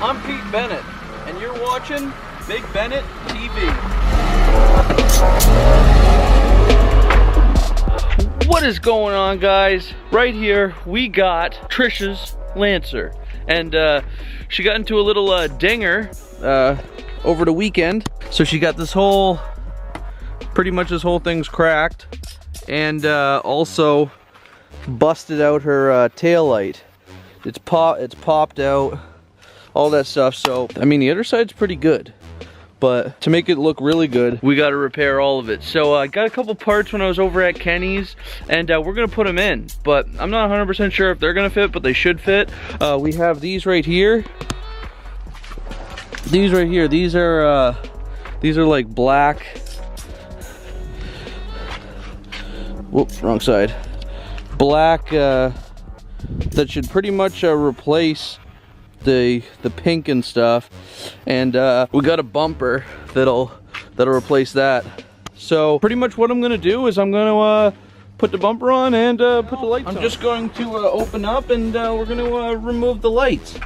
I'm Pete Bennett, and you're watching Big Bennett TV. What is going on, guys? Right here, we got Trisha's Lancer, and she got into a little dinger over the weekend. So she got this whole, pretty much this whole thing's cracked, and also busted out her tail light. It's popped out, all that stuff. So I mean, the other side's pretty good, but to make it look really good, we got to repair all of it. So I got a couple parts when I was over at Kenny's, and we're gonna put them in, but I'm not 100% sure if they're gonna fit, but they should fit. We have these right here. These right here, these are like black. Whoops, wrong side. Black, that should pretty much replace the pink and stuff, and we got a bumper that'll replace that. So pretty much what I'm gonna do is I'm gonna put the bumper on and put the lights on. I'm just going to open up, and we're gonna remove the lights.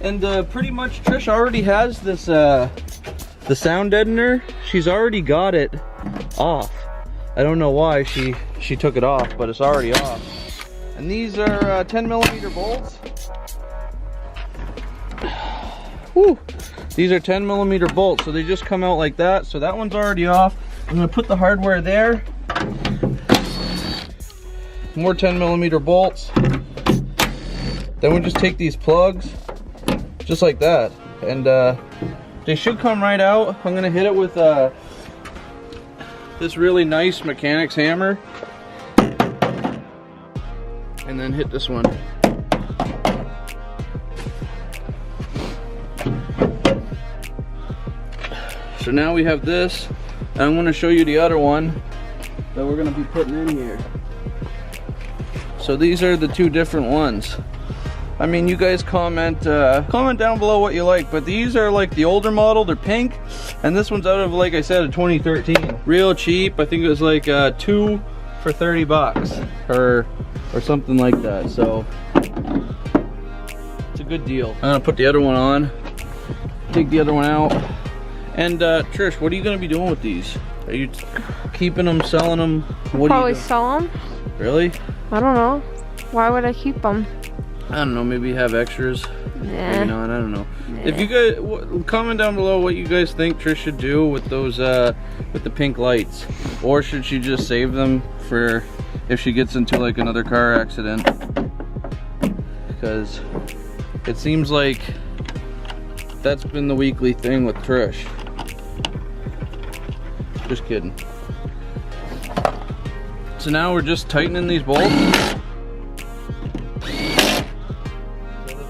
And pretty much Trish already has this the sound deadener. She's already got it off. I don't know why she took it off, but it's already off. And these are 10mm bolts. Whew. These are 10mm bolts, so they just come out like that. So that one's already off. I'm gonna put the hardware there. More 10mm bolts. Then we just take these plugs, just like that, and they should come right out. I'm gonna hit it with this really nice mechanics hammer, and then hit this one. So now we have this, and I'm going to show you the other one that we're going to be putting in here. So these are the two different ones. I mean, you guys comment down below what you like, but these are like the older model. They're pink, and this one's out of, like I said, a 2013. Real cheap. I think it was like 2 for 30 bucks or something like that. So it's a good deal. I'm gonna put the other one on, take the other one out. And Trish, what are you gonna be doing with these? Are you keeping them, selling them? What Probably sell them. Really? I don't know. Why would I keep them? I don't know, maybe have extras. Nah. Maybe not, I don't know. Nah. If you guys, comment down below what you guys think Trish should do with those, with the pink lights. Or should she just save them for if she gets into like another car accident? Because it seems like that's been the weekly thing with Trish. Just kidding. So now we're just tightening these bolts.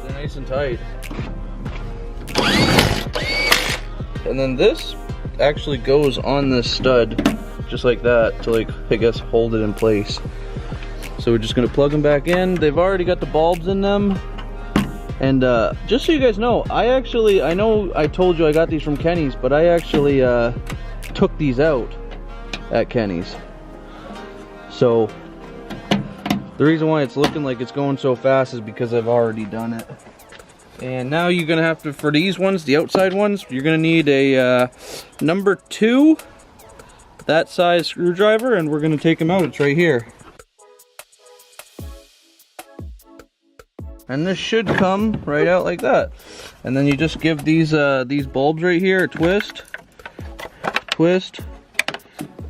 Nice and tight. And then this actually goes on this stud just like that to, like, I guess hold it in place. So we're just gonna plug them back in. They've already got the bulbs in them. And just so you guys know, I know I told you I got these from Kenny's, but I actually took these out at Kenny's. So the reason why it's looking like it's going so fast is because I've already done it. And now you're gonna have to, for these ones, the outside ones, you're gonna need a number 2, that size screwdriver, and we're gonna take them out. It's right here. And this should come right out like that. And then you just give these bulbs right here a twist, twist,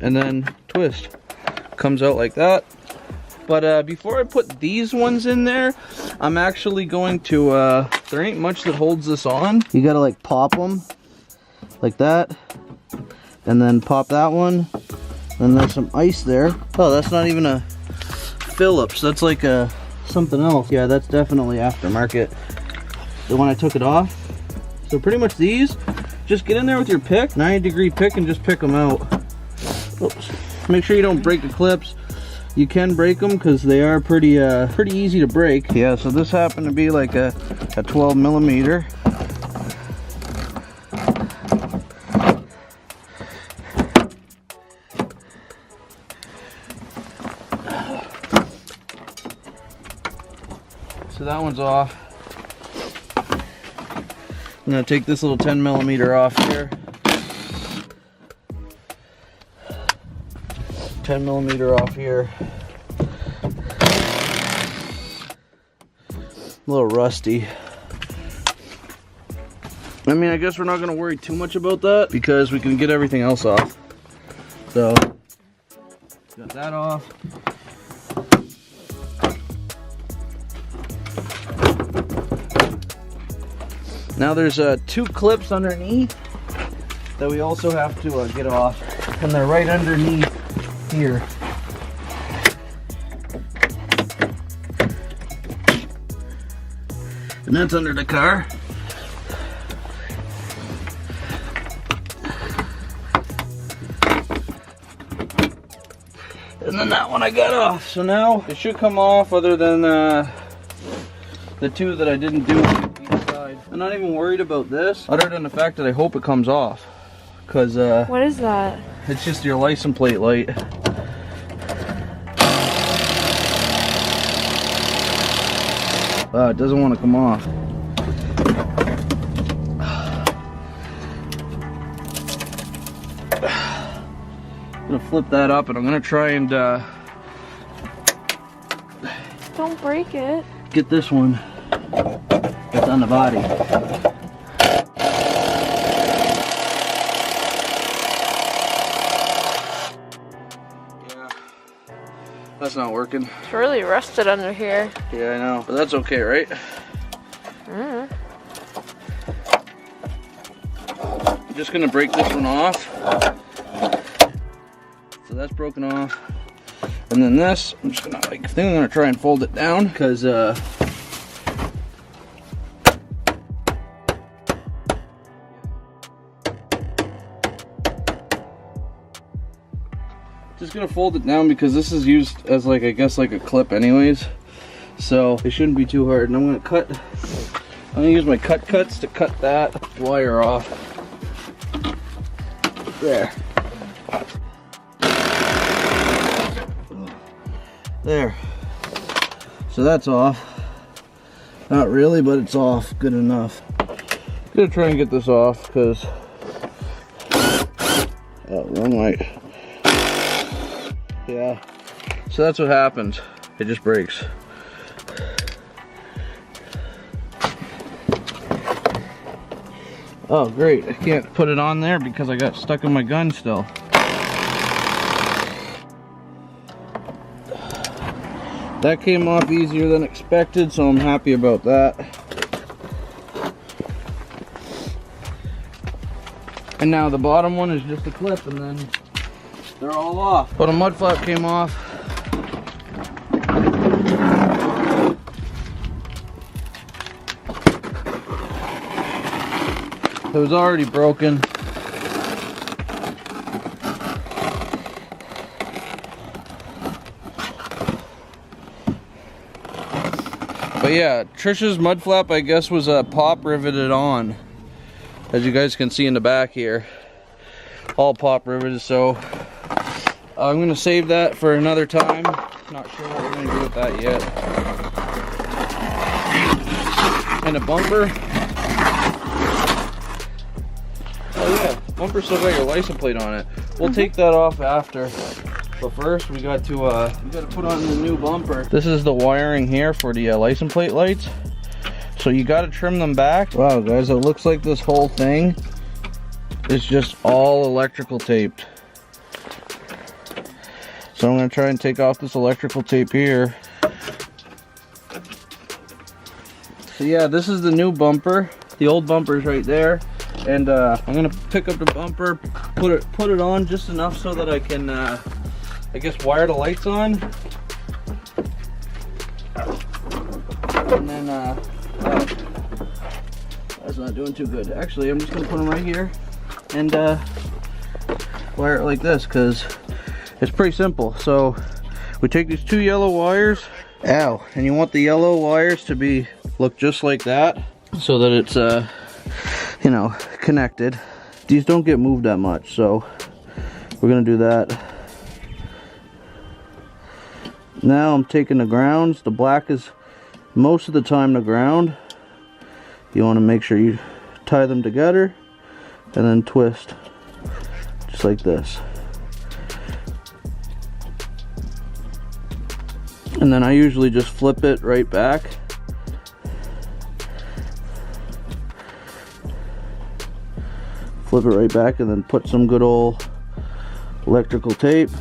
and then twist. Comes out like that. But before I put these ones in there, I'm actually going to, there ain't much that holds this on. You gotta like pop them like that, and then pop that one. Then there's some ice there. Oh, that's not even a Phillips. That's like a something else. Yeah, that's definitely aftermarket. The one I took it off. So pretty much these, just get in there with your pick, 90-degree pick, and just pick them out. Oops. Make sure you don't break the clips. You can break them because they are pretty easy to break. Yeah, so this happened to be like a 12mm. So that one's off. I'm gonna take this little 10mm off here. 10mm off here. A little rusty. I mean, I guess we're not gonna worry too much about that because we can get everything else off. So, got that off. Now there's 2 clips underneath that we also have to get off, and they're right underneath here. And that's under the car. And then that one I got off. So now it should come off, other than the 2 that I didn't do on each side. I'm not even worried about this, other than the fact that I hope it comes off. Because what is that? it's just your license plate light. It doesn't want to come off. I'm gonna flip that up, and I'm gonna try and Don't break it. get this one that's on the body. Yeah, that's not working. It's really rusted under here. Yeah, I know, but that's okay, right? Mm. I'm just gonna break this one off. So that's broken off. And then this, I'm just gonna, I think I'm gonna try and fold it down, because just gonna fold it down because this is used as, like, I guess like a clip anyways. So it shouldn't be too hard. And I'm gonna use my cuts to cut that wire off. There. There. So that's off. Not really, but it's off. Good enough. Gonna try and get this off because, oh, wrong way. Yeah. So that's what happens. It just breaks. Oh, great. I can't put it on there because I got stuck in my gun still. That came off easier than expected, so I'm happy about that. And now the bottom one is just a clip, and then they're all off. But a mud flap came off. It was already broken. But yeah, Trisha's mud flap, I guess, was pop riveted on, as you guys can see in the back here. All pop riveted, so I'm gonna save that for another time. Not sure what we're gonna do with that yet. And a bumper. Oh yeah, bumper still got your license plate on it. We'll take that off after. But first, we got to put on the new bumper. This is the wiring here for the license plate lights. So you got to trim them back. Wow, guys, it looks like this whole thing is just all electrical taped. So I'm going to try and take off this electrical tape here. So yeah, this is the new bumper. The old bumper's right there. And I'm going to pick up the bumper, put it on just enough so that I can I guess wire the lights on, and then that's not doing too good. Actually, I'm just gonna put them right here and wire it like this, because it's pretty simple. So we take these 2 yellow wires, and you want the yellow wires to look just like that, so that it's you know, connected. These don't get moved that much, so we're gonna do that. Now I'm taking the grounds. The black is most of the time the ground. You want to make sure you tie them together and then twist just like this. And then I usually just flip it right back. Flip it right back and then put some good old electrical tape.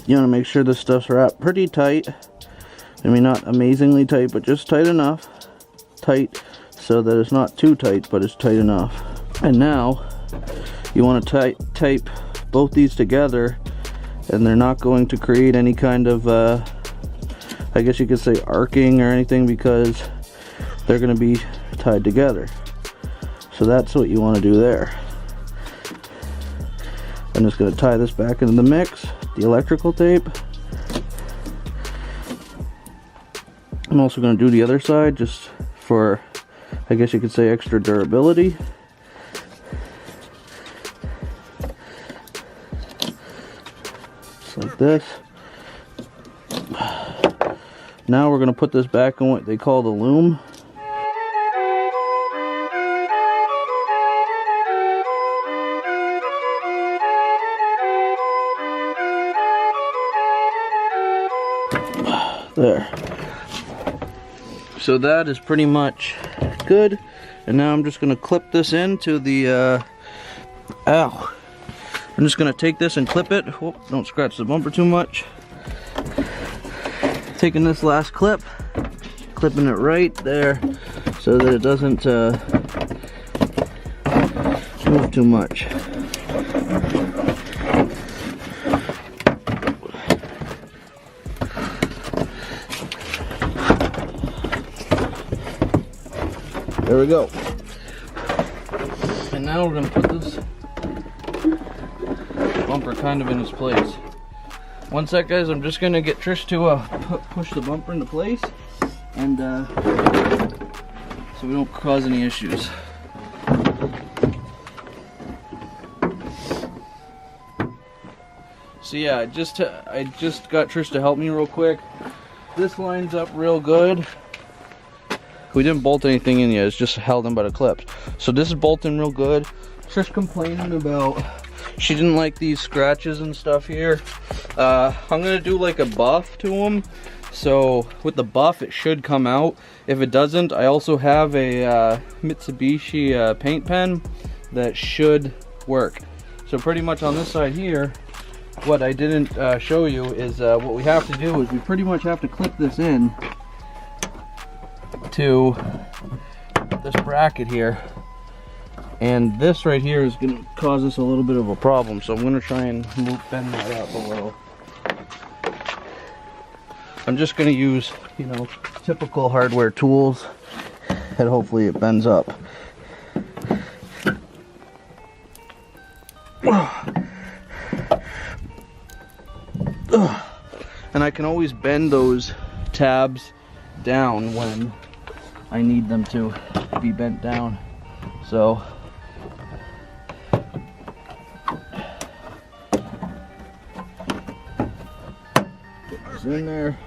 You want to make sure this stuff's wrapped pretty tight. I mean, not amazingly tight, but just tight enough. Tight so that it's not too tight, but it's tight enough. And now you want to tape both these together, and they're not going to create any kind of I guess you could say arcing or anything, because they're going to be tied together. So that's what you want to do there. I'm just going to tie this back into the mix, the electrical tape. I'm also going to do the other side just for, I guess you could say, extra durability. Just like this. Now we're going to put this back in what they call the loom. There. So that is pretty much good. And now I'm just going to clip this into the ow. I'm just going to take this and clip it. Whoop, don't scratch the bumper too much. Taking this last clip, clipping it right there so that it doesn't move too much. There we go. And now we're going to put this bumper kind of in its place. One sec, guys. I'm just going to get Trish to push the bumper into place, and so we don't cause any issues. So yeah, I just got Trish to help me real quick. This lines up real good. We didn't bolt anything in yet, it's just held in by the clips. So this is bolting real good. Trish complaining about, she didn't like these scratches and stuff here. I'm gonna do like a buff to them. So with the buff, it should come out. If it doesn't, I also have a Mitsubishi paint pen that should work. So pretty much on this side here, what I didn't show you is what we have to do is we pretty much have to clip this in to this bracket here, and this right here is going to cause us a little bit of a problem, so I'm going to try and bend that up a little. I'm just going to use, you know, typical hardware tools, and hopefully it bends up. And I can always bend those tabs down when I need them to be bent down. So put this in there.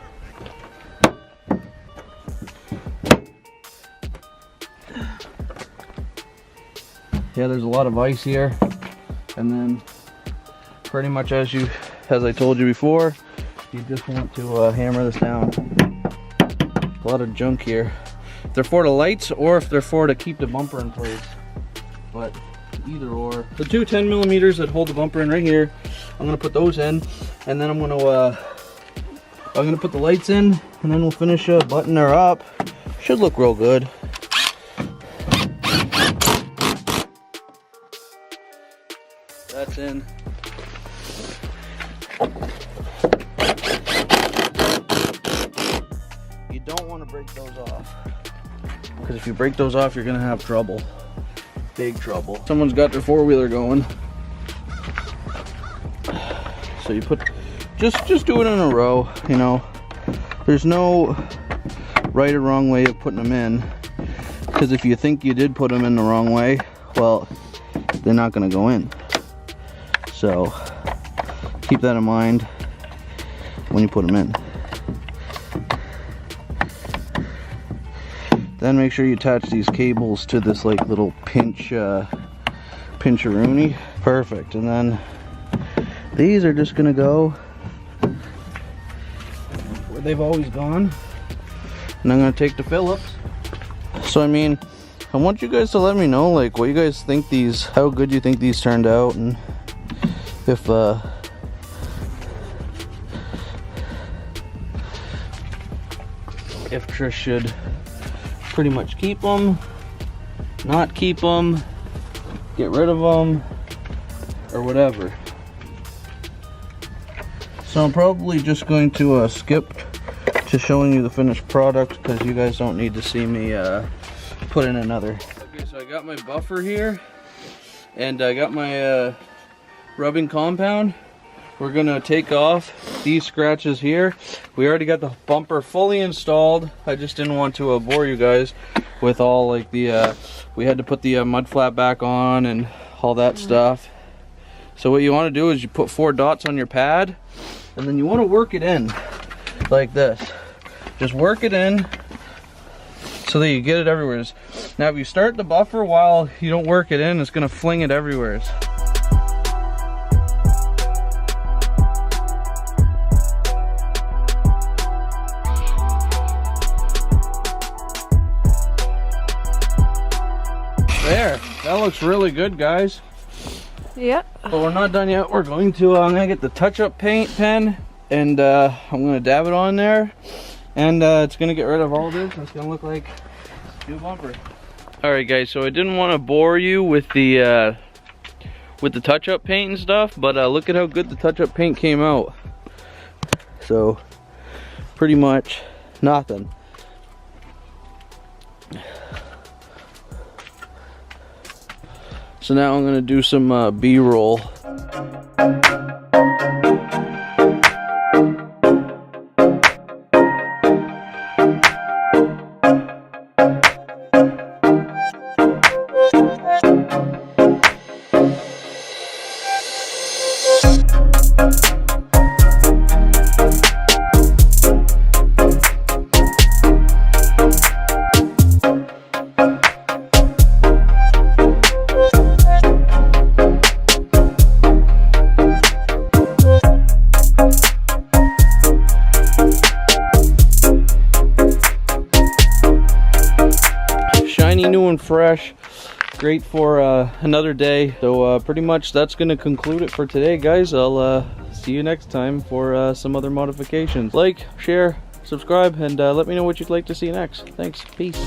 Yeah, there's a lot of ice here, and then pretty much as I told you before, you just want to hammer this down. A lot of junk here. They're for the lights, or if they're for to keep the bumper in place, but either or. The two 10mm that hold the bumper in right here, I'm gonna put those in, and then I'm gonna put the lights in, and then we'll finish buttoning her up. Should look real good. That's in. You don't want to break those off, because if you break those off, you're gonna have trouble, big trouble. Someone's got their four-wheeler going, so you put, just do it in a row. You know, there's no right or wrong way of putting them in, because if you think you did put them in the wrong way, well, they're not gonna go in. So keep that in mind. when you put them in. Then make sure you attach these cables to this like little pinch-a-rooney. Perfect. And then these are just gonna go where they've always gone. And I'm gonna take the Phillips. So I mean, I want you guys to let me know like what you guys think these, how good you think these turned out, and if Trish should pretty much keep them, not keep them, get rid of them, or whatever. So I'm probably just going to skip to showing you the finished product because you guys don't need to see me put in another. Okay, so I got my buffer here and I got my rubbing compound. We're gonna take off these scratches here. We already got the bumper fully installed. I just didn't want to bore you guys with all like the we had to put the mud flap back on and all that stuff. So what you want to do is you put 4 dots on your pad and then you want to work it in like this. Just work it in so that you get it everywhere. Now if you start the buffer while you don't work it in, it's gonna fling it everywhere. There, that looks really good, guys. Yep. But we're not done yet. We're going to, I'm gonna get the touch-up paint pen and I'm gonna dab it on there, and it's gonna get rid of all this. It's gonna look like a new bumper. All right, guys. So I didn't want to bore you with the touch-up paint and stuff, but look at how good the touch-up paint came out. So pretty much nothing. So now I'm gonna do some B-roll. Shiny, new and fresh, great for another day. So pretty much that's gonna conclude it for today, guys. I'll see you next time for some other modifications. Like, share, subscribe, and let me know what you'd like to see next. Thanks, peace.